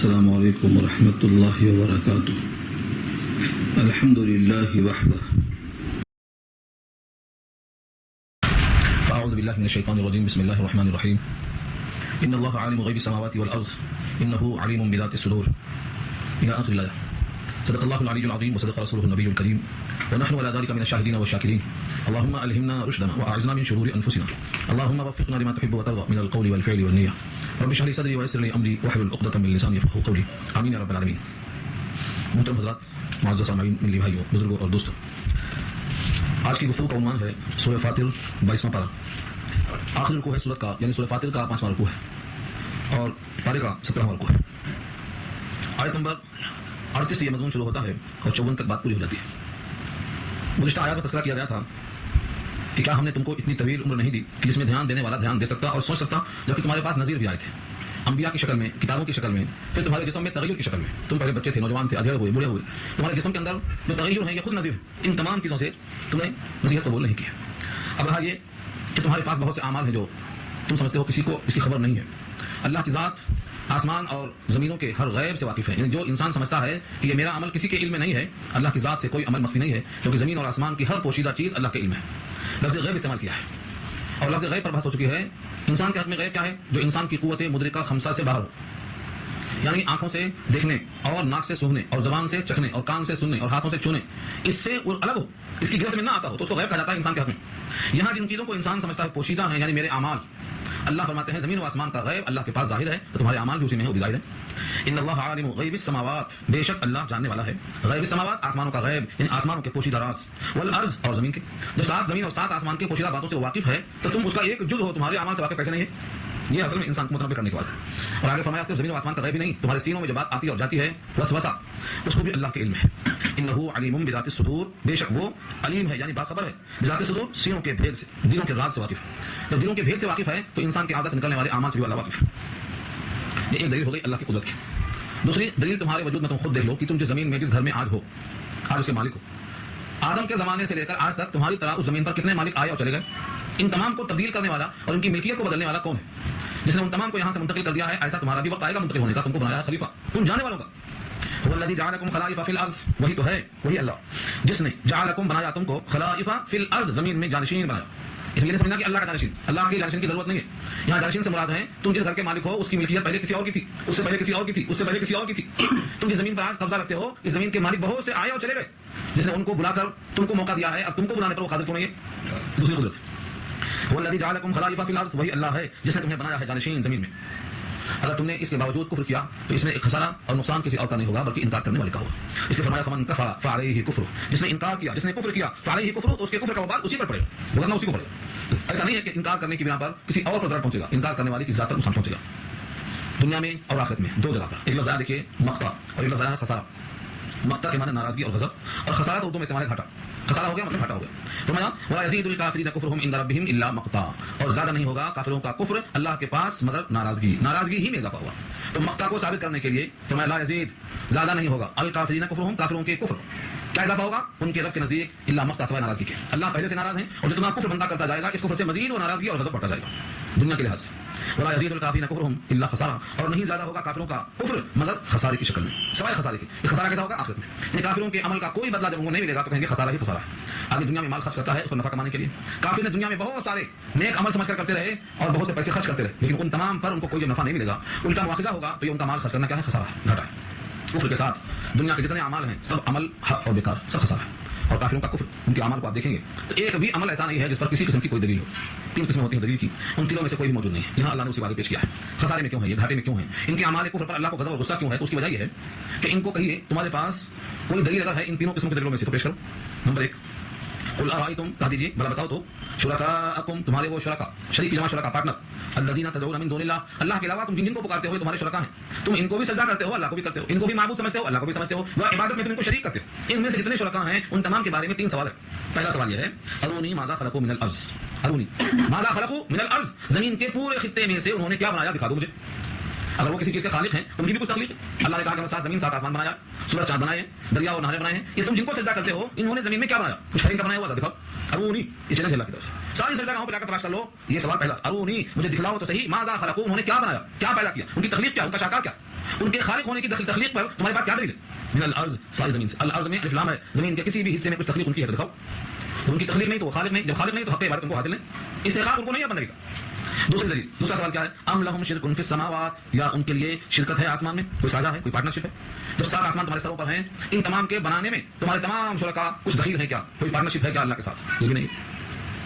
السلام علیکم ورحمۃ اللہ وبرکاتہ. الحمد للہ وحدہ. اعوذ باللہ من الشیطان الرجیم. بسم اللہ الرحمن الرحیم. ان اللہ عالم غیب السماوات والارض انہ علیم بذات الصدور الى آخر الآیہ. صدق اللہ العلی العظیم وصدق رسولہ النبی الکریم ونحن على ذلك من الشاهدين والشاکرین. اللهم الهمنا رشدنا واعذنا من شرور انفسنا. اللهم وفقنا لما تحب وترضى من القول والفعل والنیہ. رب اشرح لي صدری ويسر لي امری واحلل عقدۃ من لسانی یفقهوا قولی. آمین یا رب العالمین. محترم حضرات، معزز سامعین، ملی بھائیوں، بزرگوں اور دوستوں، آج کی گفتگو کا عنوان ہے سورہ فاطر 22واں پارہ. آخری رکوع ہے سورت کا، یعنی سورہ فاطر کا 5واں رکوع ہے اور پارے کا 17واں رکوع ہے. آیت نمبر 38 سے یہ مضمون شروع ہوتا ہے اور 54 تک بات پوری ہو جاتی ہے. گزشتہ آیات میں تذکرہ کیا گیا تھا کہ کیا ہم نے تم کو اتنی طویل عمر نہیں دی کہ جس میں دھیان دینے والا دھیان دے سکتا اور سوچ سکتا، جبکہ تمہارے پاس نذیر بھی آئے تھے، انبیاء کی شکل میں، کتابوں کی شکل میں، پھر تمہارے جسم میں تغیر کی شکل میں. تم پہلے بچے تھے، نوجوان تھے، ادھیڑ ہوئے، بوڑھے ہوئے. تمہارے جسم کے اندر جو تغیر ہیں یہ خود نذیر. ان تمام چیزوں سے تم نے نصیحت قبول نہیں کی. اب رہا یہ کہ تمہارے پاس بہت سے اعمال ہیں جو تم سمجھتے ہو کسی کو اس کی خبر نہیں ہے. اللہ کی ذات آسمان اور زمینوں کے ہر غیب سے واقف ہے. یعنی جو انسان سمجھتا ہے کہ یہ میرا عمل کسی کے علم میں نہیں ہے، اللہ کی ذات سے کوئی عمل مخفی نہیں ہے، کیونکہ زمین اور آسمان کی ہر پوشیدہ چیز اللہ کے علم ہے. لفظ غیب استعمال کیا ہے اور لفظ غیب پر بحث ہو چکی ہے. انسان کے حق میں غیب کیا ہے؟ جو انسان کی قوت مدرکہ خمسہ سے باہر ہو، یعنی آنکھوں سے دیکھنے اور ناک سے سونگھنے اور زبان سے چکھنے اور کان سے سننے اور ہاتھوں سے چھونے، اس سے الگ ہو، اس کی گرفت میں نہ آتا ہو، تو اس کو غیب کہا جاتا ہے انسان کے حق میں. یہاں جن چیزوں کو انسان سمجھتا ہے پوشیدہ ہیں، یعنی میرے اعمال، اللہ فرماتے ہیں زمین و آسمان کا غیب اللہ کے پاس ظاہر ہے، تو تمہارے اعمال بھی اسی میں ہیں، وہ بھی ظاہر ہے. ان اللہ عالم غیب السماوات، بے شک اللہ جاننے والا ہے غیب السماوات، آسمانوں کا غیب، یعنی آسمانوں کے پوشیدہ راز، والارض اور زمین کے. جب 7 زمین اور 7 آسمان کے پوشیدہ باتوں سے واقف ہے تو تم اس کا ایک جز ہو، تمہارے اعمال سے واقف کیسے نہیں ہے؟ یہ اصل میں انسان کو متنبع کرنے کے واسطے. اور آگے فرمایا صرف زمین و آسمان کا غیب ہی نہیں، تمہارے سینوں میں جو بات آتی ہے اور جاتی ہے وسوسہ، اس کو بھی اللہ کے علم ہے. انہ علیم بذات الصدور، بے شک وہ علیم ہے یعنی باخبر ہے، بذات الصدور، سینوں کے بھید سے، دلوں کے راز سے واقف ہے. جب دلوں کے بھید سے واقف ہے تو انسان کے اعضاء سے نکلنے والے اعمال سے بھی اللہ واقف ہے. یہ ایک دلیل ہو گئی اللہ کی قدرت کی. دوسری دلیل تمہارے وجود میں تم خود دیکھ لو کہ تم جس زمین میں، جس گھر میں آج ہو، آج اس کے مالک ہو. آدم کے زمانے سے لے کر آج تک تمہاری طرح اس زمین پر کتنے مالک آئے اور چلے گئے؟ ان تمام کو تبدیل کرنے والا اور ان کی ملکیت کو بدلنے والا کون ہے؟ جس نے ان تمام کو یہاں سے منتقل کر دیا ہے. ایسا تمہارا بھی وقت آئے گا منتقل ہونے کا. تم کو بنایا ہے خلیفہ، تم جانے والوں کا. هو الذی جعلکم خلائف فی الارض، وہی تو ہے، وہی اللہ جس نے جعلکم بنایا تم کو خلائف فی الارض، زمین میں جانشین بنایا. اس لیے سمجھنا کہ اللہ کا جانشین، اللہ کے جانشین کی ضرورت نہیں ہے. یہاں جانشین سے مراد ہے تم جس گھر کے مالک ہو اس کی ملکیت پہلے کسی اور کی تھی، اس سے پہلے کسی اور کی تھی، اس سے پہلے کسی اور کی تھی. تم جس زمین پر آج قبضہ رکھتے ہو، اس زمین کے مالک بہت سے آئے اور چلے گئے. جس نے ان کو بلا کر تم کو موقع دیا ہے، اب تم کو بلانے پر وہ قادر کیوں نہیں ہے؟ دوسری قدرت. وہ الذی جعلکم خلائف فی الارض، وہی اللہ ہے جس نے تمہیں بنایا ہے جانشین زمین میں. اگر تم نے اس کے باوجود کفر کیا تو اس میں ایک خسارہ اور نقصان کسی اور کا نہیں ہوگا بلکہ انکار کرنے والے کا ہوگا. اس لیے فرمایا فمن کفر فعلیہ کفر، جس نے انکار کیا، جس نے کفر کیا، فعلیہ کفر، تو اس کے کفر کا وبال اسی پر پڑے گا، بھگتنا اسی کو پڑے گا. ایسا نہیں ہے کہ انکار کرنے کی بنا پر کسی اور پر ضرر پہنچے گا، انکار کرنے والی کی ذات پر نقصان پہنچے گا. دنیا میں اور آخرت میں دو جگہ پر. ایک لفظ دیکھیے مقتا اور ایک لفظ ہے خسارہ. مقتا کے معنی ناراضگی اور غضب، اور خسارہ تو اردو میں استعمال ہے گھاٹا. خسارہ ہو گیا مطلب گھاٹا ہو گیا. فرمایا ولا یزید الکافرین کفرهم عند ربهم الا مقتا، اور زیادہ نہیں ہوگا کافروں کا کفر اللہ کے پاس مگر ناراضگی، ناراضگی ہی میں اضافہ ہوا. تو مقتا کو ثابت کرنے کے لیے فرمایا لا یزید، زیادہ نہیں ہوگا، الکافرین کفرهم، کافروں کے کفر کیا اضافہ ہوگا ان کے رب کے نزدیک الا مقتا، سوائے ناراضگی کے. اللہ پہلے سے ناراض ہیں اور جتنا کفر بندہ کرتا جائے گا اس کفر سے مزید وہ ناراضگی اور غضب بڑھتا جائے گا دنیا کے لحاظ سے. ولا یزید الکافرین کفرهم الا خسارہ، اور نہیں زیادہ ہوگا کافروں کا کفر مگر خسارے کی شکل میں، سوائے خسارے کی. یہ خسارہ کیسا ہوگا؟ آخرت میں. یعنی کافروں کے عمل کا کوئی بدلہ جب ان کو نہیں ملے گا تو کہیں گے خسارہ ہی خسارہ ہے. آدمی دنیا میں مال خرچ کرتا ہے اس کو نفع کمانے کے لیے. کافر نے دنیا میں بہت سارے نیک عمل سمجھ کر کرتے رہے اور بہت سے پیسے خرچ کرتے رہے، لیکن ان تمام پر ان کو کوئی جب نفع نہیں ملے گا، الٹا مواخذہ ہوگا، تو یہ ان کا مال خرچ کرنا کیا ہے؟ خسارہ ہے، گھاٹا ہے. کفر کے ساتھ دنیا کے جتنے اعمال ہیں سب عمل حق اور بیکار، سب خسارہ ہے. اور کافروں کا کفر، ان کے اعمال کو آپ دیکھیں گے تو ایک بھی عمل ایسا نہیں ہے جس پر کسی قسم کی کوئی دلیل ہو. 3 قسمیں ہوتی ہیں دلیل کی، ان تینوں میں سے کوئی بھی موجود نہیں ہے. یہاں اللہ نے اسی بات پیش کیا ہے. خسارے میں کیوں ہے یہ، گھاٹے میں کیوں ہے، ان کے اعمال کفر پر اللہ کو غضب اور غصہ کیوں ہے؟ تو اس کی وجہ یہ ہے کہ ان کو کہیے تمہارے پاس کوئی دلیل اگر ہے ان تینوں قسموں کے دلیلوں میں سے تو پیش کرو. نمبر 1، قل ارائیتم، کہہ دیجیے بھلا بتاؤ تو، شرکاءکم، تمہارے وہ شرکا، شریک کی جمع شرکا، پارٹنر، الذین تدعون من دون اللہ، اللہ کے علاوہ تم جن کو پکارتے ہو تمہارے شرکا ہیں. تم ان کو بھی سجدہ کرتے ہو، اللہ کو بھی کرتے ہو، ان کو بھی معبود سمجھتے ہو، اللہ کو بھی سمجھتے ہو، وہ عبادت میں تم ان کو شریک کرتے ہو. ان میں سے جتنے شرکا ہیں ان تمام کے بارے میں 3 سوال ہے. پہلا سوال یہ ہے ارونی ماذا خلقوا من الارض، ارونی ماذا خلقوا من الارض، زمین کے پورے خطے میں سے انہوں نے کیا بنایا دکھا دو مجھے. اگر وہ کسی چیز کے خالق ہیں تو ان کی بھی کچھ تخلیق ہے. اللہ نے کہا کہ ہم نے 7 زمین 7 آسمان بنایا, سورج چاند بنائے ہیں, دریا اور نہریں بنائے ہیں. یہ تم جن کو سجدہ کرتے ہو انہوں نے زمین میں کیا بنایا؟ کچھ ہرن کا بنایا ہوا تھا, دکھاؤ. ارونی, یہ چیلنج اللہ کی طرف سے. ساری سجدہ گاہوں پہ جا کر تلاش کر لو یہ سوال پہلا, ارونی مجھے دکھلاؤ تو صحیح, ماذا خلقوا, انہوں نے کیا بنایا, کیا پیدا کیا, ان کی تخلیق کیا, ان کا شاہکار کیا, ان کے خالق ہونے کی تخلیق پر تمہارے پاس کیا دلیل ہے؟ من الارض, ساری زمین سے. الارض میں الف لام ہے, زمین کے کسی بھی حصے میں کچھ تخلیق ان کی ہے, دکھاؤ. ان کی تخلیق نہیں تو وہ خالق نہیں, جب خالق نہیں تو حق عبادت ان کو حاصل نہیں, استحقاق ان کو نہیں ہے بندگی کا. دوسری دلیل, دوسرا سوال کیا ہے؟ ام لہم شرک فی السماوات, یا ان کے لیے شرکت ہے آسمان میں, کوئی ساجھا ہے, کوئی پارٹنرشپ ہے؟ جب 7 آسمان تمہارے سروں پر ہیں, ان تمام کے بنانے میں تمہارے تمام شرکا کچھ دخیل ہیں کیا, کوئی پارٹنرشپ ہے کیا اللہ کے ساتھ؟ یہ بھی نہیں.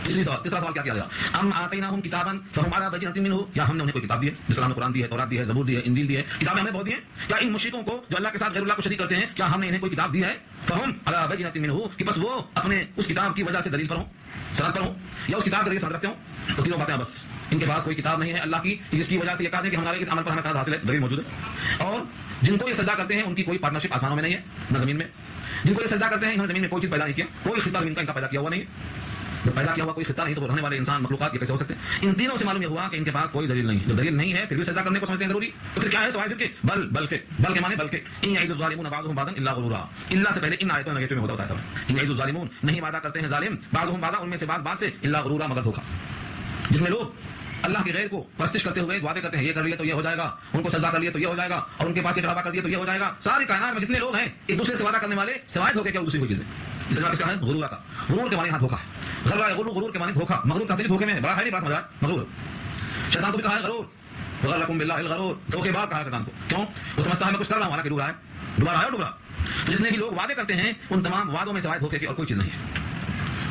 تیسرا سوال کیا کیا گیا؟ ام آتیناہم کتابا فہم علی بینۃ منہ, یا ہم نے انہیں کوئی کتاب دی ہے, جس طرح ہم نے قرآن دی ہے, تورات دی ہے, زبور دی ہے, انجیل دی ہے, کتابیں ہمیں بہت دی ہیں. کیا ان مشرکوں کو جو اللہ کے ساتھ غیر اللہ کو شریک کرتے ہیں, کیا ہم نے انہیں کوئی کتاب دی ہے فہم علی بینۃ منہ, کہ بس وہ اپنے اس کتاب کی وجہ سے دلیل پر ہوں, سند پر ہوں, یا اس کتاب کے ذریعے سند رکھتے ہوں؟ تو تینوں باتیں بس, ان کے پاس کوئی کتاب نہیں ہے اللہ کی جس کی وجہ سے یہ کہتے ہیں کہ ہمارے اس عمل پر ہمیں سند حاصل ہے, دلیل موجود ہے. اور جن کو یہ سجدہ کرتے ہیں ان کی کوئی پارٹنرشپ آسمانوں میں نہیں ہے نہ زمین میں. جن کو یہ سجدہ کرتے ہیں انہوں نے زمین میں کوئی چیز پیدا نہیں کیا, کوئی خطہ زمین کا ان کا پیدا کیا ہوا نہیں ہے. جب پیدا کیا ہوا کوئی خطہ نہیں تو وہ رہنے والے انسان مخلوقات یہ کیسے ہو سکتے ہیں؟ ان تینوں سے معلوم یہ ہوا کہ ان کے پاس کوئی دلیل نہیں ہے. جب دلیل نہیں ہے پھر بھی سجدہ کرنے کو سمجھتے ہیں ضروری, تو پھر کیا ہے سوائے کے بلکہ معنی بلکہ ان یعید الظالمون بعضهم بعضا الا غرورا, الا سے پہلے ان آیتوں نگیٹو میں ہوتا ہے. ان یعید الظالمون, نہیں وعدہ کرتے ہیں ظالم, بعضهم بعضا, ان میں سے بعض سے, الا غرورا, مگر دھوکا. جن میں لوگ اللہ کے غیر کو پرستش کرتے ہوئے وعدے کرتے ہیں یہ کر لیا تو یہ ہو جائے گا, ان کو سجدہ کر لیا تو یہ ہو جائے گا, اور ان کے پاس یہ چڑھاوا کر دیا تو یہ ہو جائے گا. ساری کائنات میں جتنے لوگ ہیں ایک دوسرے سے وعدہ کرنے والے سوائے دھوکے کے اور دوسری کوئی چیز نہیں. اتنا کس کا ہے؟ غرور کا. غرور کے معنی ہاں دھوکا, غرور کے معنی دھوکا. مغرور کہتے ہیں دھوکے میں, بڑا ہے نہیں, بڑا سمجھ رہا ہے, مغرور. شیطان کو بھی کہا ہے غرور, وغرکم باللہ الغرور, دھوکے باز کہا ہے شیطان کو. کیوں؟ وہ سمجھتا ہے میں کچھ کر رہا ہوں, حالانکہ ڈوب رہا ہے اور ڈوب رہا. تو جتنے بھی لوگ وعدے کرتے ہیں ان تمام وعدوں میں سوائے دھوکے کی اور کوئی چیز نہیں ہے.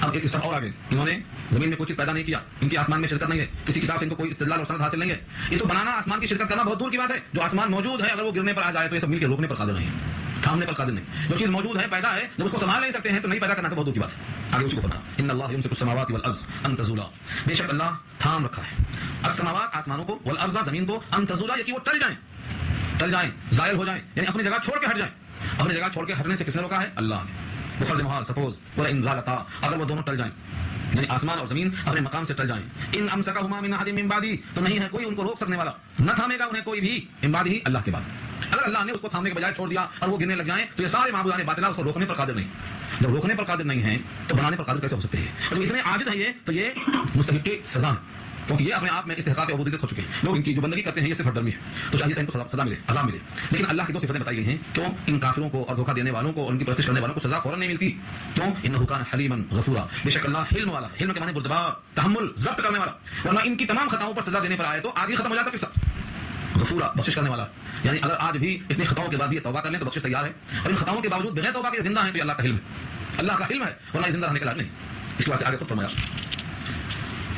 اب ایک اسٹیپ اور آگے, انہوں نے زمین میں کوئی چیز پیدا نہیں کیا, ان کی آسمان میں شرکت نہیں ہے, کسی کتاب سے ان کو کوئی استدلال اور سند حاصل نہیں ہے. یہ تو بنانا آسمان کی شرکت کرنا بہت دور کی بات ہے. جو آسمان موجود ہے اگر وہ گرنے پر آ جائے تو یہ سب مل کے روکنے پر قادر نہیں, تھامنے پر قادر نہیں. جو چیز موجود ہے پیدا ہے, جب اس کو سنبھال نہیں سکتے ہیں تو نہیں پیدا کرنا تو بہت دور کی بات ہے. آگے اسی کو فرمایا ان اللہ یمسک السماوات والارض ان تزولا, بے شک اللہ تھام رکھا ہے السماوات آسمانوں کو, والارض زمین کو, ان تزولا, یہ کہ وہ ٹل جائیں, زائل ہو جائیں, یعنی اپنی جگہ چھوڑ کے ہٹ جائیں. اپنی جگہ چھوڑ کے ہٹنے سے کس نے روکا ہے؟ اللہ نے. بفرض محال, سپوز ولا انزالتا, اگر وہ دونوں ٹل جائیں, یعنی آسمان اور زمین اپنے مقام سے ٹل جائیں, ان امسکہما من احد من بعدی, تو نہیں ہے کوئی ان کو روک سکنے والا, نہ تھامے گا انہیں کوئی بھی, من بعدی, اللہ کے بعد. اگر اللہ نے اس کو تھامنے کے بجائے چھوڑ دیا اور وہ گرنے لگ جائیں تو یہ سارے معبودان باطلا اس کو روکنے پر قادر نہیں. جب روکنے پر قادر نہیں ہیں تو بنانے پر قادر کیسے ہو سکتے ہیں؟ اور جب اتنے عاجز ہیں یہ, تو یہ مستحق سزا ہے, کیونکہ یہ اپنے آپ میں استحقاق عبودیت ہو چکے ہیں. لوگ ان کی جو بندگی کرتے ہیں یہ صرف ہردرمی ہے, تو چاہیے ان کو سزا ملے, عذاب ملے. لیکن اللہ کی 2 صفتیں بتائی گئی ہیں. کیوں ان کافروں کو اور دھوکہ دینے والوں کو اور ان کی پرستش کرنے والوں کو سزا فوراً نہیں ملتی؟ کیوں؟ انہ کان حلیما غفورا, بے شک اللہ حلم والا, حلم کے معنی بردبار, تحمل, ضبط کرنے والا, ورنہ ان کی تمام خطاؤں پر سزا دینے پر آئے تو آگے ختم ہو جاتا قصہ. غفورا, بخشش کرنے والا, یعنی اگر آج بھی اتنی خطاؤں کے بعد بھی توبہ کر لیں تو بخشش تیار ہے, اور ان خطاؤں کے باوجود بغیر توبہ کے زندہ ہیں تو یہ اللہ کا حلم ہے, اللہ کا حلم ہے, ورنہ زندہ رہنے کا لائق نہیں. اس کے بعد آگے خود فرمایا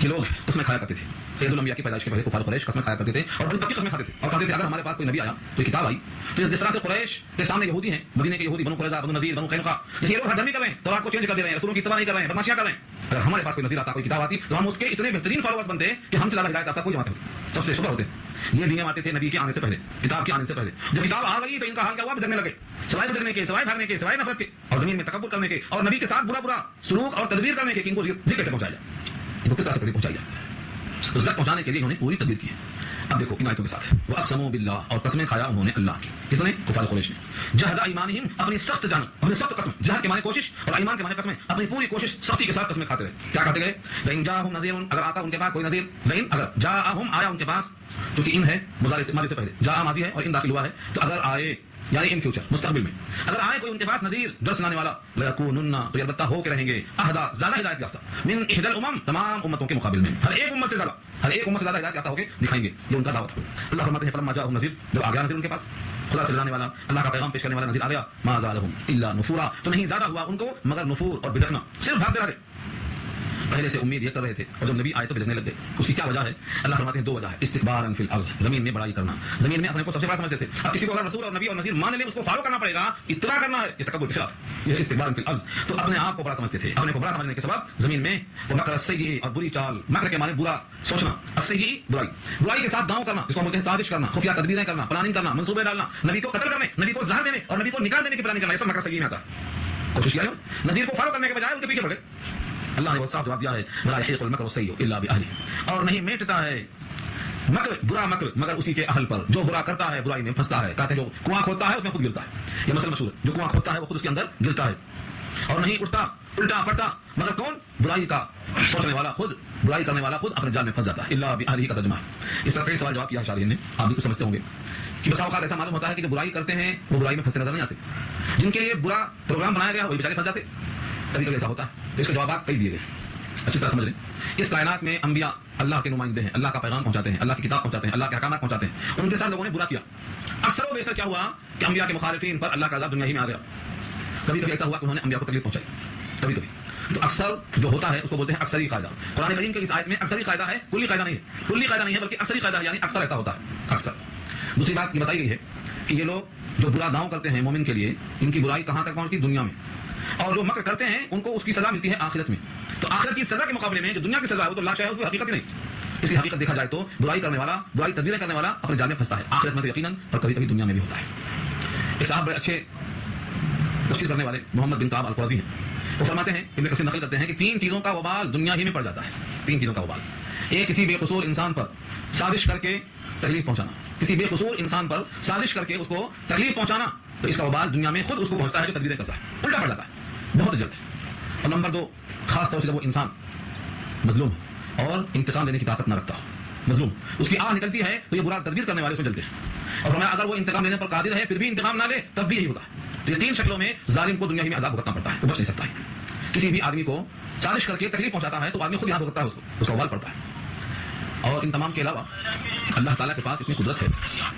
کہ لوگ قسمیں کھایا کرتے تھے. سید الانبیاء کی پیدائش کے پہلے کفار قریش قسمیں کھایا کرتے تھے اور بڑی پکی قسمیں کھاتے تھے, اور کہتے تھے اگر ہمارے پاس کوئی نبی آیا, کوئی کتاب آئی, تو جس طرح سے قریش کے سامنے یہودی ہیں, مدینے کے یہودی, بنو قریظہ, بنو نذیر, بنو قینقاع, جیسے یہ لوگ ہردمی کر رہے ہیں, تورات کو چینج کر دے رہے ہیں, رسولوں کی اتباع نہیں کر رہے ہیں, بدمعاشیاں کر رہے ہیں, اگر ہمارے پاس کوئی نذیر آتا, کوئی کتاب آتی, تو ہم اس کے اتنے بہترین فالوورز بنتے کہ ہم سے زیادہ ہدایت یافتہ کوئی جماعت ہوتی, سب سے شکر ہوتے. یہ دینیں آتے تھے نبی کے آنے سے پہلے, کتاب کے آنے سے پہلے. جب کتاب آ گئی تو ان کا حال کیا ہوا؟ بدلنے لگے, سوائے بدلنے کے, سوائے بھاگنے کے, سوائے نفرت کے, اور زمین میں تکبر کرنے کے, اور نبی کے ساتھ برا برا سلوک اور تدبیر کرنے کے, کہ ان کو ذکر سے پہنچایا جائے, ان کو کس طرح سے پہنچایا جائے. تو ذکر پہنچانے کے لیے انہوں نے پوری تدبیر کی ہے. اب دیکھو ان آیتوں کے ساتھ واقسموا باللہ, اور قسمیں کھایا انہوں نے اللہ کی. کتنے؟ کفار قریش نے. جہد ایمانہم, اپنی سخت جان, اپنی سخت قسم. جہد کے معنی کوشش اور ایمان کے معنی قسمیں, اپنی پوری کوشش سختی کے ساتھ قسمیں کھاتے رہے. کیا کہتے گئے؟ لئن جاءہم نذیر, اگر آتا ان کے پاس کوئی نذیر, لئن اگر جاءہم, آیا ان کے پاس, چونکہ ان ہے مضارع سے پہلے, جاء ماضی ہے اور ان داخل ہوا ہے, تو اگر آئے یعنی ان فیوچر, مستقبل میں اگر آئے کوئی ان کے پاس نذیر, ڈر سنانے والا, لَيَكُونُنَّ, تو یہ البتہ ہو کے رہیں گے, اہدا, زیادہ ہدایت یافتہ, من احدى الامم, تمام امتوں کے مقابل میں, ہر ایک امت سے زیادہ, ہر ایک امت سے زیادہ ہدایت یافتہ ہو کے دکھائیں گے. یہ ان کا دعوت ہے. اللہ فرماتے ہیں فلما جاءهم نذیر, جب آ گیا نذیر ان کے پاس, خدا سے ڈرانے والا, اللہ کا پیغام پیش کرنے والا نذیر آ گیا, ما زادهم الا نفورا, تو نہیں زیادہ ہوا ان کو مگر نفور اور بدرنا, صرف بھاگتے رہے. پہلے سے امید یہ کر رہے تھے اور جب نبی آئے تو بھجنے لگ گئے. اس کی کیا وجہ ہے؟ اللہ فرماتے ہیں 2 وجہ ہے. استکبارا فی الارض, زمین میں بڑائی کرنا, زمین میں اپنے کو سب سے بڑا سمجھتے تھے. اب کسی کو اگر رسول اور نبی اور نذیر مان لے اس کو فالو کرنا پڑے گا, اتباع کرنا ہے, یہ تکبر کے خلاف, یہ استکبارا فی الارض. تو اپنے آپ کو بڑا سمجھتے تھے. اپنے کو بڑا سمجھنے کے سبب زمین میں وہ مکر السیئ, اور بری چال, مکر کے معنی برا سوچنا, السیئ برائی, برائی کے ساتھ داؤں کرنا, اس کو بولتے ہیں سازش کرنا, خفیہ تدبیریں کرنا, پلاننگ کرنا, منصوبے ڈالنا, نبی کو قتل کرنے, نبی کو زہر دینے اور نبی کو نکال دینے کی پلاننگ کرنا, یہ سب مکر السیئ میں آتا ہے. کوشش کیا ہے نذیر کو فالو کرنے کے بجائے ان کے پیچھے پڑ گئے. اللہ نے بہت صاف جواب دیا ہے, ولا یحیق المکر السیئ الا باہلہ, اور نہیں میٹتا ہے مکر برا مکر مگر اسی کے اہل پر، جو برا کرتا ہے برائی میں پھنستا ہے. کہتے ہیں جو کنواں کھودتا ہے اس میں خود گرتا ہے. یہ مسئلہ مشہور ہے، جو کنواں کھودتا ہے وہ خود اس کے اندر گرتا ہے اور نہیں اٹھتا الٹا پڑتا. مگر کون؟ برائی کا سوچنے والا خود، برائی کرنے والا خود اپنے جال میں پھنس جاتا ہے. اللہ بأہلہ کا ترجمہ. اس طرح کئی سوال جواب کیا شارحین نے، آپ بھی کچھ سمجھتے ہوں گے کہ بسا اوقات ایسا معلوم ہوتا ہے کہ جو برائی کرتے ہیں وہ برائی میں پھنستے نظر نہیں آتے، جن کے لیے برا پروگرام بنایا گیا وہی بیچارے پھنس جاتے. کبھی کبھی ایسا ہوتا ہے. تو اس کے جوابات کئی دیے گئے، اچھی طرح سمجھ لیں. اس کائنات میں انبیاء اللہ کے نمائندے ہیں، اللہ کا پیغام پہنچاتے ہیں، اللہ کی کتاب پہنچاتے ہیں، اللہ کے احکامات پہنچاتے ہیں. ان کے ساتھ لوگوں نے برا کیا. اکثر و بیشتر کیا ہوا کہ انبیاء کے مخالفین پر اللہ کا عذاب دنیا ہی میں آ گیا. کبھی کبھی ایسا ہوا کہ انہوں نے انبیاء کو تکلیف پہنچائی، کبھی کبھی. تو اکثر جو ہوتا ہے اس کو بولتے ہیں اکثری قاعدہ. قرآن کریم کے اس آیت میں اکثری قاعدہ ہے، کلی قاعدہ نہیں ہے. کلی قاعدہ نہیں ہے بلکہ اکثری قاعدہ ہے، یعنی اکثر ایسا ہوتا ہے، اکثر. دوسری بات یہ بتائی گئی ہے کہ یہ لوگ جو برا داؤں کرتے ہیں مومن کے لیے، ان کی برائی کہاں تک پہنچتی ہے؟ دنیا میں. اور جو مکر کرتے ہیں ان کو اس کی سزا ملتی ہے آخرت میں. تو آخرت کی سزا کے مقابلے میں جو دنیا کی سزا ہے وہ تو لاش ہے، اس کی حقیقت ہی نہیں. اس کی حقیقت دیکھا جائے تو برائی کرنے والا، برائی تدبیریں کرنے والا اپنے جال میں پھنستا ہے، آخرت میں تو یقیناً اور کبھی کبھی دنیا میں بھی ہوتا ہے. ایک صاحب بڑے اچھے تفسیر کرنے والے محمد بن کعب القرظی ہیں. وہ فرماتے ہیں، ابن کثیر نقل کرتے ہیں کہ 3 چیزوں کا وبال دنیا ہی میں پڑ جاتا ہے. 3 چیزوں کا وبال. ایک کسی بے قصور انسان پر سازش کر کے تکلیف پہنچانا، کسی بے قصور انسان پر سازش کر کے اس کو تکلیف پہنچانا، تو اس کا وبال دنیا میں خود اس کو پہنچتا ہے جو تدبیریں کرتا ہے، الٹا پڑ جاتا ہے بہت جلد. اور نمبر 2، خاص طور سے جب وہ انسان مظلوم ہے اور انتقام لینے کی طاقت نہ رکھتا ہو، مظلوم اس کی آہ نکلتی ہے تو یہ برا تدبیر کرنے والے اس میں جلتے ہیں. اور فرمایا اگر وہ انتقام لینے پر قادر ہے پھر بھی انتقام نہ لے تب بھی یہی ہوتا ہے. تو یہ 3 شکلوں میں ظالم کو دنیا ہی میں عذاب بھگتنا پڑتا ہے، وہ بچ نہیں سکتا ہے. کسی بھی آدمی کو سازش کر کے تکلیف پہنچاتا ہے تو آدمی خود یاد بھگتتا ہے، اس کا وبال پڑتا ہے. اور ان تمام کے علاوہ اللہ تعالیٰ کے پاس اتنی قدرت ہے،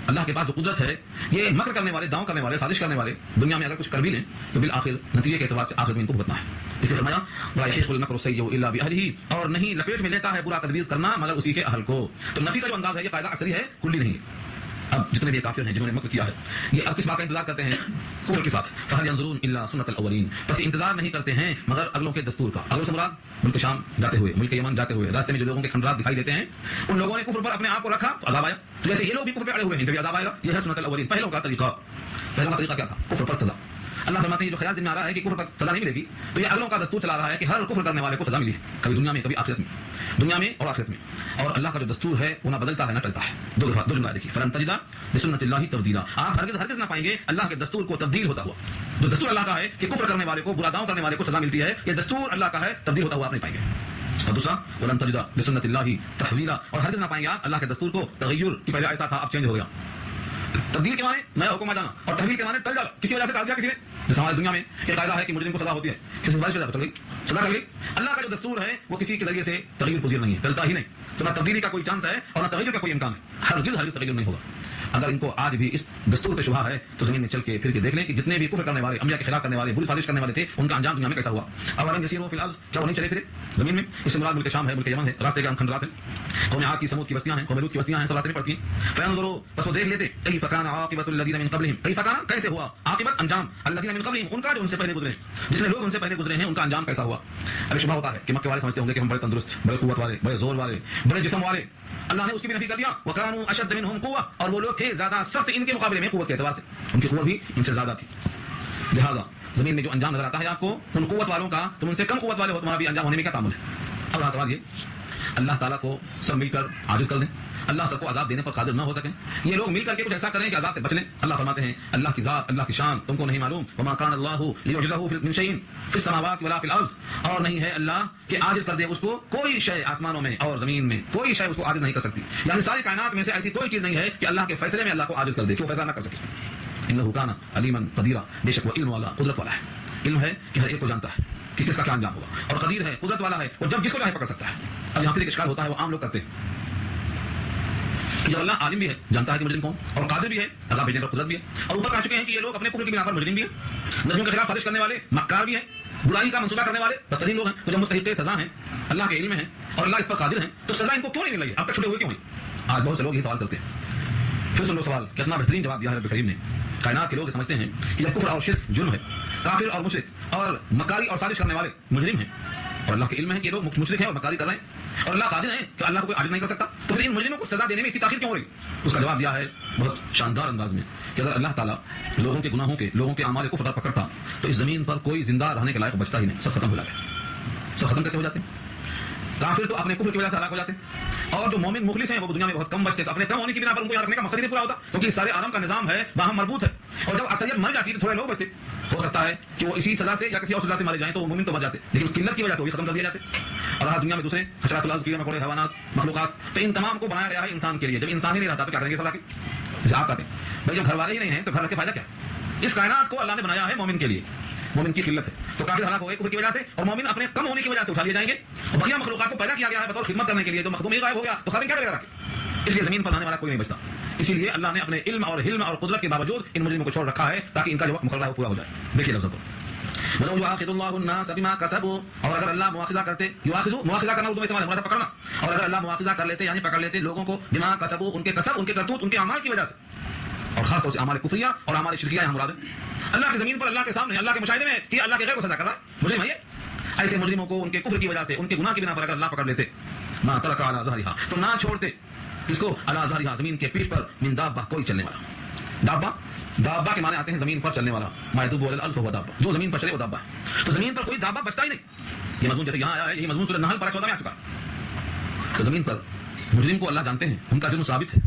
اللہ کے پاس جو قدرت ہے، یہ مکر کرنے والے، داؤں کرنے والے، سازش کرنے والے دنیا میں اگر کچھ کر بھی لیں تو بالآخر نتیجے کے اعتبار سے آخر میں ان کو بھگتنا ہے. اس لیے فرمایا وَلَا يَحِيقُ الْمَكْرُ السَّيِّئُ إِلَّا بِأَهْلِهِ، اور نہیں لپیٹ میں لیتا ہے برا تدبیر کرنا مگر اسی کے اہل کو. تو نفی کا جو انداز ہے یہ قاعدہ اکثری ہے، کلی نہیں. اب جتنے بھی کافر ہیں جنہوں نے مکر کیا ہے، یہ اب کس بات کا انتظار کرتے ہیں؟ کفر کے ساتھ. فَهَلْ يَنظُرُونَ إِلَّا سُنَّةَ الْأَوَّلِينَ، بس انتظار نہیں کرتے ہیں مگر اگلوں کے دستور کا. اگلوں سے مراد ملک شام جاتے ہوئے، ملک یمن جاتے ہوئے راستے میں جو لوگوں کے کھنڈرات دکھائی دیتے ہیں، ان لوگوں نے کفر پر اپنے آپ کو رکھا تو عذاب آیا. تو جیسے یہ لوگ بھی کفر پہ اڑے ہوئے ہیں، جب عذاب آئے گا. یہ ہے سنت الاولین، پہلوں کا طریقہ. پہلا طریقہ کیا تھا؟ کفر پر سزا. اللہ فرماتے ہیں جو خیال دن میں آ رہا ہے کہ کفر پر سزا نہیں ملے گی، تو یہ اگلوں کا دستور چلا رہا ہے کہ ہر کفر کرنے والے کو سزا ملی ہے، کبھی دنیا میں کبھی آخرت میں، دنیا میں اور آخرت میں. اور اللہ کا جو دستور ہے وہ نہ بدلتا ہے نہ ٹلتا ہے. دو جملہ دیکھیے، فلن تجد لسنت اللہ تبدیلا، آپ ہرگز نہ پائیں گے اللہ کے دستور کو تبدیل ہوتا ہوا. جو دستور اللہ کا ہے کہ کفر کرنے والے کو، برا داؤں کرنے والے کو سزا ملتی ہے، یہ دستور اللہ کا ہے، تبدیل ہوتا ہوا آپ نہیں پائیں گے. اور دوسرا ولن تجد لسنت اللہ تحویلا، اور ہرگز نہ پائیں گے آپ اللہ کے دستور کو تغیر کی، پہلے ایسا تھا اب چینج ہو گیا. تبدیل کے معنی نیا حکم آ جانا، اور تحویل کے معنی ٹل جانا، کسی وجہ سے ٹال دیا کسی نے. جیسے ہماری دنیا میں یہ قاعدہ ہے کہ مجرم کو سزا ہوتی ہے، کسی بارش کی وجہ سے سزا ٹل گئی. اللہ کا جو دستور ہے وہ کسی کے ذریعے سے تغیر پذیر نہیں ہے، ٹلتا ہی نہیں. تو نہ تبدیلی کا کوئی چانس ہے اور نہ تغیر کا کوئی امکان ہے، ہرگز تغیر نہیں ہوگا. اگر ان کو آج بھی اس دستور پہ شبہ ہے تو زمین میں چل کے پھر کے دیکھ لیں کہ جتنے بھی کفر کرنے والے، انبیاء کے خلاف کرنے والے، بری سازش کرنے والے تھے، ان کا انجام دنیا میں کیسا ہوا. اولم یسیروا فی الارض، کیا وہ نہیں چلے پھرے زمین میں؟ اس سے مراد ملک شام ہے، ملک یمن ہے، راستے کے کھنڈرات ہیں، قوم عاد کی، سمود کی بستیاں ہیں، قوم لوط کی بستیاں ہیں، سب راستے میں پڑتی ہیں. فینظروا، بس وہ دیکھ لیتے، کیف کان عاقبۃ الذین من قبلہم، کیف کان کیسے ہوا، عاقبت انجام، الذین من قبلہم ان کا جو ان سے پہلے گزرے، جتنے لوگ ان سے پہلے گزرے ہیں ان کا انجام کیسا ہوا. اب شبہ ہوتا ہے کہ مکے والے سمجھتے ہوں گے کہ ہم بڑے تندرست، بڑے قوت والے، بڑے زور والے، بڑے جسم والے. اللہ نے اس کی بھی نفی کر دیا، وَكَانُوا أَشَدَّ مِنْهُمْ قُوَّةً، اور وہ لوگ تھے زیادہ سخت ان کے مقابلے میں قوت کے اعتبار سے، ان کی قوت بھی ان سے زیادہ تھی. لہذا زمین میں جو انجام نظر آتا ہے آپ کو ان قوت والوں کا، تم ان سے کم قوت والے ہو، تمہارا بھی انجام ہونے میں کیا تعامل ہے. اب رہا سوال یہ، اللہ تعالیٰ کو سب مل کر عاجز کر دیں، اللہ سب کو عذاب دینے پر قادر نہ ہو سکیں، یہ لوگ مل کر کے کچھ ایسا کریں کہ عذاب سے بچ لیں. اللہ فرماتے ہیں اللہ کی ذات، اللہ کی شان تم کو نہیں معلوم. وما كان الله ليعجزه من شيء في السماوات ولا في الارض، اور نہیں ہے اللہ کہ عاجز کر دے اس کو کوئی شے آسمانوں میں اور زمین میں، کوئی شے اس کو عاجز نہیں کر سکتی. یعنی ساری کائنات میں سے ایسی کوئی چیز نہیں ہے کہ اللہ کے فیصلے میں اللہ کو عاجز کر دے کہ وہ فیصلہ نہ کر سکے. انه كان عليما قديرا، بے شک وہ علم والا، قدرت والا ہے. علم ہے کہ ہر ایک کو جانتا ہے کہ کس کا کیا انجام ہوگا، اور قدیر ہے، قدرت والا ہے، وہ جب جس کو چاہے پکڑ سکتا ہے. اب یہاں پہ ایک اشکال ہوتا ہے، وہ عام لوگ کرتے ہیں کہ جب اللہ عالم بھی ہے، جانتا ہے کہ مجرم کون، اور قادر بھی ہے، عذاب بھیجنے پر قدرت بھی ہے، اور اوپر کہہ چکے ہیں کہ یہ لوگ اپنے کفر کی بنا پر مجرم بھی ہیں، نبیوں کے خلاف سازش کرنے والے، مکار بھی ہیں، برائی کا منصوبہ کرنے والے بدترین لوگ ہیں. تو جب مستحق سزا ہیں، اللہ کے علم ہے اور اللہ اس پر قادر ہیں، تو سزا ان کو کیوں نہیں مل رہی ہے، اب تک چھٹے ہوئے کیوں ہیں؟ آج بہت سے لوگ یہ سوال کرتے ہیں. پھر سن لو سوال، کتنا بہترین جواب دیا ہے رب کریم نے. کائنات کے لوگ سمجھتے ہیں کہ جب کفر اور شرک جرم ہے، کافر اور مشرک اور مکاری اور سازش کرنے والے مجرم ہیں، اور اللہ کے علم ہے کہ یہ لوگ مشرک ہیں اور مکاری کر رہے ہیں، اور اللہ قادر ہے کہ اللہ کو کوئی عاجز نہیں کر سکتا، تو پھر ان مجرموں کو سزا دینے میں اتنی تاخیر کیوں ہو رہی؟ اس کا جواب دیا ہے بہت شاندار انداز میں کہ اگر اللہ تعالیٰ لوگوں کے گناہوں کے، لوگوں کے اعمال کفر پر پکڑتا تو اس زمین پر کوئی زندہ رہنے کے لائق بچتا ہی نہیں، سب ختم ہو جاتے. سب ختم کیسے ہو جاتے ہیں؟ کافر تو اپنے کفر کی وجہ سے ہلاک ہو جاتے ہیں، اور جو مومن مخلص ہیں وہ دنیا میں بہت کم بچتے، تو اپنے کم ہونے کی بنا پر ان کو یہاں رکھنے کا مقصد ہی نہیں پورا ہوتا، کیونکہ سارے عالم کا نظام ہے باہم مربوط ہے، اور جب اکثریت مر جاتی ہے تو تھوڑے لوگ بچتے، ہو سکتا ہے کہ وہ اسی سزا سے یا کسی اور سزا سے مارے جائیں تو وہ مومن تو بچ جاتے، لیکن قلت کی وجہ سے وہ ختم کر دیے جاتے۔ اور رہا دنیا میں دوسرے حشرات الارض، کیڑے مکوڑے، حیوانات، مخلوقات، تو ان تمام کو بنایا گیا ہے انسان کے لیے۔ جب انسان ہی نہیں رہتا تو کیا کریں گے سب آ کے؟ جیسے آپ کہتے ہیں بھائی جب گھر والے ہی نہیں ہیں تو گھر رکھ کے فائدہ کیا؟ اس کائنات کو اللہ نے بنایا ہے مومن کے لیے، مومن کی قلت ہے تو کافر ہلاک ہو گئے کفر کی وجہ سے، اور مومن اپنے کم ہونے کی وجہ سے اٹھا لیے جائیں گے، اور بقیہ مخلوقات کو پیدا کیا گیا ہے بطور خدمت کرنے کے لیے، تو مخدوم ہی غائب ہو گیا تو خادم کیا کرے گا؟ اس لیے زمین پر آنے والا کوئی نہیں بچتا، اسی لیے اللہ نے اپنے علم اور حلم اور قدرت کے باوجود ان مجرموں کو چھوڑ رکھا ہے تاکہ ان کا جو وقت مقررہ ہے وہ پورا ہو جائے۔ دیکھیے لفظ کو وَلَوْ يُؤَاخِذُ اللَّهُ النَّاسَ بِمَا كَسَبُوا، اور اگر اللہ مؤاخذہ کرتے، مؤاخذہ کرنا اردو میں استعمال ہے، مراد پکڑنا، اور اگر اللہ مؤاخذہ کر لیتے یعنی پکڑ لیتے لوگوں کو بما کسبوا، ان کے کسب، ان کے کرتوت، ان کے اعمال کی وجہ سے، اور خاص طور سے اعمال کفریہ اور اعمال شرکیہ یہاں مراد ہے۔ اللہ کی زمین پر اللہ کے سامنے اللہ کے مشاہدے میں کہ اللہ کے غیر کو سزا کر رہا ہے مجرم ہے یہ، ایسے مجرموں کو ان کے کفر کی وجہ سے، ان کے گناہ کی بنا پر اگر اللہ پکڑ لیتے، ما ترک علی ظہرها، تو نہ چھوڑتے اس کو علی ظہرها، زمین کے پیٹ پر، من دابہ، کوئی چلنے والا۔ دابہ کے معنی آتے ہیں زمین پر چلنے والا، ما یدب علی الارض فهو دابہ، جو زمین پر چلے وہ دابہ ہے، تو زمین پر کوئی دابہ بچتا ہی نہیں۔ یہ مضمون جیسے یہاں آیا ہے، یہ مضمون سورہ نحل پارہ 14 میں آ چکا ہے۔ تو زمین پر مجرم کو اللہ جانتے ہیں، ان کا جرم ثابت ہے،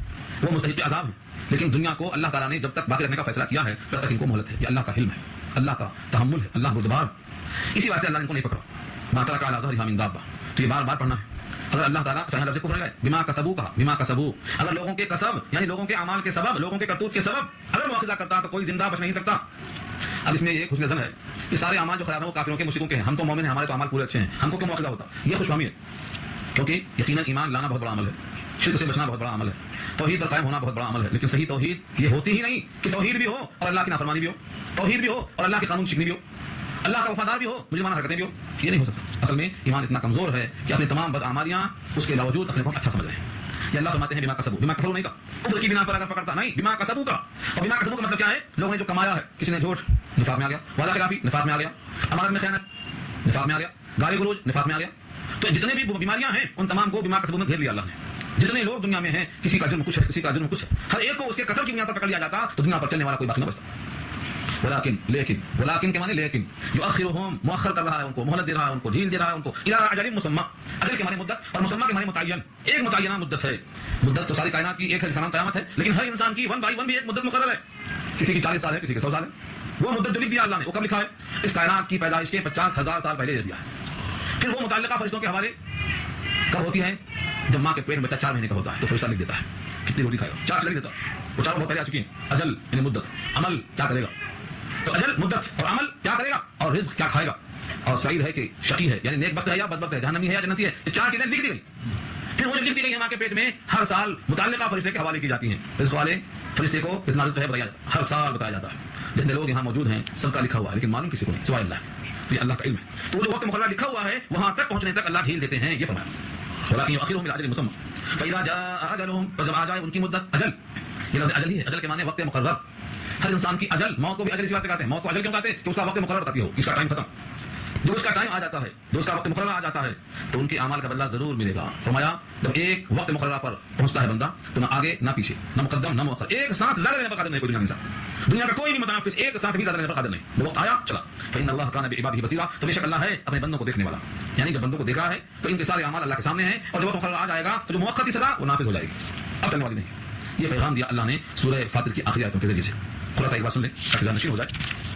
وہ مستحق عذاب ہے، لیکن دنیا کو اللہ تعالیٰ نے جب تک باقی رکھنے کا فیصلہ کیا ہے تب تک ان کو مہلت ہے۔ یہ اللہ کا حلم ہے، اللہ کا تحمل ہے، اللہ بردبار، اسی واسطے اللہ نے ان کو نہیں پکڑا۔ ما ترک علی ظہرها من دابہ، تو یہ بار بار پڑھنا ہے۔ اگر اللہ تعالیٰ چاہے لفظ کفر لگائے، بما کسبوا کہا، بما کسبوا، اگر لوگوں کے کسب یعنی لوگوں کے اعمال کے سبب، لوگوں کے کرتوت کے سبب اگر مؤاخذہ کرتا تو کوئی زندہ بچ نہیں سکتا۔ اب اس میں یہ حسن ظن ہے کہ سارے اعمال جو خراب ہیں وہ کافروں کے، مشرکوں کے ہیں، ہم تو مومن ہیں، ہمارے تو اعمال پورے اچھے ہیں، ہم کو کیوں مؤاخذہ ہوتا؟ یہ خوش فہمی ہے، کیونکہ یقیناً ایمان لانا بہت بڑا عمل ہے، شرک سے بچنا بہت بڑا عمل ہے، توحید پر قائم ہونا بہت بڑا عمل ہے، لیکن صحیح توحید یہ ہوتی ہی نہیں کہ توحید بھی ہو اور اللہ کی نافرمانی بھی ہو، توحید بھی ہو اور اللہ کے قانون شکنی بھی ہو، اللہ کا وفادار بھی ہو، مجرمانہ حرکتیں بھی ہو، یہ نہیں ہو سکتا۔ اصل میں ایمان اتنا کمزور ہے کہ اپنی تمام بدعمالیاں اس کے باوجود اپنے بہت اچھا سمجھ رہے ہیں۔ یہ اللہ فرماتے ہیں بما کسبوا، بما کفروا نہیں کہا کفر کی بنا پر اگر پکڑتا، نہیں، بما کسبوا کا، اور بما کسبوا کا مطلب کیا ہے؟ لوگوں نے جو کمایا ہے، کسی نے جھوٹ نفاق میں آ گیا، وعدہ خلافی نفاق میں آ گیا، امانت میں خیانت نفاق میں آ گیا، گالی گلوچ نفاق میں آ گیا، تو جتنے بھی بیماریاں ہیں ان تمام کو بما کسبوا میں گھیر لیا اللہ نے۔ جتنے لوگ دنیا میں ہیں، کسی کا جرم کچھ ہے، کسی کا جرم کچھ ہے، ہر ایک کو اس کے کسب کی بنا پر پکڑ لیا جاتا تو دنیا پر چلنے والا کوئی باقی نہ بچتا۔ ولیکن کے معنی لیکن، یؤخرہم، مؤخر کر رہا ہے ان کو، مہلت دے رہا ہے ان کو، ڈھیل دے رہا ہے ان کو، الی اجل مسمى، اجل کے معنی مدت اور مسمى کے معنی متعین، ایک متعینہ مدت ہے۔ مدت تو ساری کائنات کی ایک ہے، سلام قیامت ہے، لیکن ہر انسان کی 1 by 1 بھی ایک مدت مقرر ہے، کسی کی 40 سال ہے، کسی کے 100 سال ہے، وہ مدت جو لکھ دیا اللہ نے وہ کب لکھا ہے؟ اس کائنات کی پیدائش کے 50,000 سال پہلے دے دیا ہے۔ پھر وہ متعلقہ فرشتوں کے حوالے کب ہوتی ہے؟ جب ماں کے پیٹ میں بچہ 4 مہینے کا ہوتا ہے تو فرشتہ لکھ دیتا ہے کتنی روٹی کھائے گا، 4 لکھ دیتا ہے، وہ 4 بہت پہلے آ چکی ہیں، اجل یعنی مدت، عمل کیا کرے گا، تو اجل مدت اور عمل کیا کرے گا، اور رزق کیا کھائے گا، اور سعید ہے کہ شقی ہے یعنی نیک بخت ہے یا بدبخت ہے، جہنمی ہے یا جنتی ہے، یہ 4 چیزیں لکھ دی گئی۔ پھر وہ جو لکھ دی گئی ہے ماں کے پیٹ میں ہر سال متعلقہ فرشتے کے حوالے کی جاتی ہیں، رزق والے فرشتے کو اتنا رزق ہے بتایا جاتا ہے، ہر سال بتایا جاتا ہے۔ جتنے لوگ یہاں موجود ہیں سب کا لکھا ہوا ہے، لیکن معلوم کسی کو نہیں سوائے اللہ، یہ اللہ کا علم ہے۔ تو وہ جو وقت مقررہ لکھا ہوا ہے وہاں تک پہنچنے تک اللہ ڈھیل دیتے ہیں، یہ فرمایا ولكن يؤخرهم الى اجل مسمى فاذا جاء اجلهم، فجب آ جائے ان کی مدت، اجل یہ لفظ اجل ہی ہے، اجل کے معنی وقت مقرر، ہر انسان کی اجل، موت کو بھی اجل اسی بات سے کہتے ہیں، موت کو اجل کیوں کہتے ہیں؟ کہ اس کا وقت مقرر بتاتی ہو، اس کا ٹائم ختم، جو اس کا ٹائم آ جاتا ہے، جو اس کا وقت مقررہ آ جاتا ہے تو ان کے اعمال کا بدلہ ضرور ملے گا۔ فرمایا جب ایک وقت مقررہ پر پہنچتا ہے بندہ تو نہ آگے نہ پیچھے، نہ مقدم نہ مؤخر، ایک سانس زیادہ لینے پر قادر نہیں کوئی دنیا کا انسان، دنیا کا کوئی بھی متنفس ایک سانس بھی زیادہ لینے پر قادر نہیں، وہ وقت آیا چلا۔ فإن الله كان بعباده بصيرا، تو بے شک اللہ ہے اپنے بندوں کو دیکھنے والا، یعنی جب بندوں کو دیکھ رہا ہے تو ان کے سارے اعمال اللہ کے سامنے ہیں، اور جب وقت مقررہ آ جائے گا تو جو مؤخر کی سزا وہ نافذ ہو جائے گی، اب چلنے والی نہیں۔ یہ پیغام دیا اللہ نے سورہ فاطر کی آخری آیتوں کے ذریعے سے۔ خلاصہ ایک بات سن لیں تاکہ ذہن نشین ہو جائے۔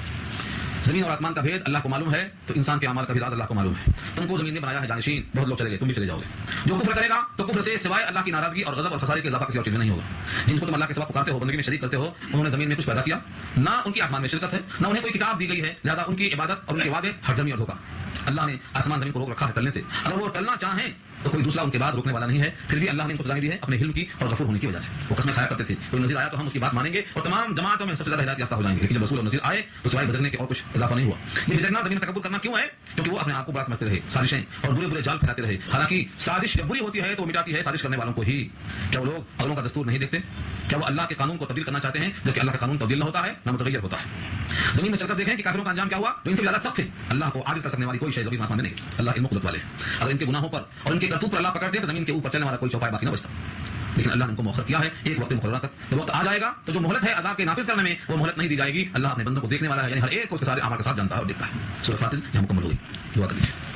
زمین اور آسمان کا بھید اللہ کو معلوم ہے تو انسان کے اعمال کا بھی راز اللہ کو معلوم ہے۔ تم کو زمین نے بنایا ہے جانشین، بہت لوگ چلے گئے، تم بھی چلے جاؤ گے۔ جو کفر کرے گا تو کفر سے سوائے اللہ کی ناراضگی اور غضب اور خسارے کے اضافہ کسی اور چیز میں نہیں ہوگا۔ جن کو تم اللہ کے سوا پکارتے ہو، بندگی میں شریک کرتے ہو، انہوں نے زمین میں کچھ پیدا کیا، نہ ان کی آسمان میں شرکت ہے، نہ انہیں کوئی کتاب دی گئی ہے، لہذا ان کی عبادت اور ان کے وعدے ہردمی اور دھوکہ۔ اللہ نے آسمان زمین کو روک رکھا ہے ٹلنے سے، اگر وہ ٹلنا چاہیں تو کوئی دوسرا ان کے بعد روکنے والا نہیں ہے، پھر بھی اللہ نے ان کو سزائیں دی ہے اپنے علم کی اور غفور ہونے کی وجہ سے۔ وہ قسمیں کھایا کرتے تھے، کوئی نذیر آیا تو ہم اس کی بات مانیں گے اور تمام جماعتوں میں سب سے زیادہ ہدایت یافتہ ہو جائیں گے، لیکن جب رسول اور نذیر آئے تو سوائے بدلنے کے اور کچھ اضافہ نہیں ہوا۔ یہ بدلنا زمین میں تکبر کرنا کیوں ہے؟ کیونکہ وہ اپنے آپ کو بڑا سمجھتے رہے، سازشیں اور برے برے جال پھیلاتے رہے، حالانکہ سازش جب بری ہوتی ہے تو مٹاتی ہے سازش کرنے والوں کو ہی۔ کیا وہ لوگ اگلوں کا دستور نہیں دیکھتے؟ کیا وہ اللہ کے قانون کو تبدیل کرنا چاہتے ہیں جبکہ اللہ کا قانون تبدیل نہ ہوتا ہے نہ متغیر ہوتا ہے؟ زمین میں چل کر دیکھیں کہ کافروں کا انجام کیا ہوا، جو ان سے زیادہ سخت ہے، اللہ کو عاجز کر سکنے والی کوئی شے زمین آسمان میں نہیں، اللہ علم و قدرت والے۔ اگر ان کے گناہوں پر اور ان کے کرتوت پر اللہ پکڑتے تو زمین کے اوپر چلنے والا کوئی چوپائے باقی نہ بچتا، لیکن اللہ نے ان کو مؤخر کیا ہے ایک وقت مقررہ تک۔ جب وقت آ جائے گا تو جو مہلت ہے عذاب کے نافذ کرنے میں وہ مہلت نہیں دی جائے گی، اللہ اپنے بندوں کو دیکھنے والا ہے، یعنی ہر ایک کو اس کے سارے اعمال کے ساتھ جانتا ہے اور دیکھتا ہے۔ سورہ فاطر یہاں مکمل ہوئی، دعا کر لیجیے۔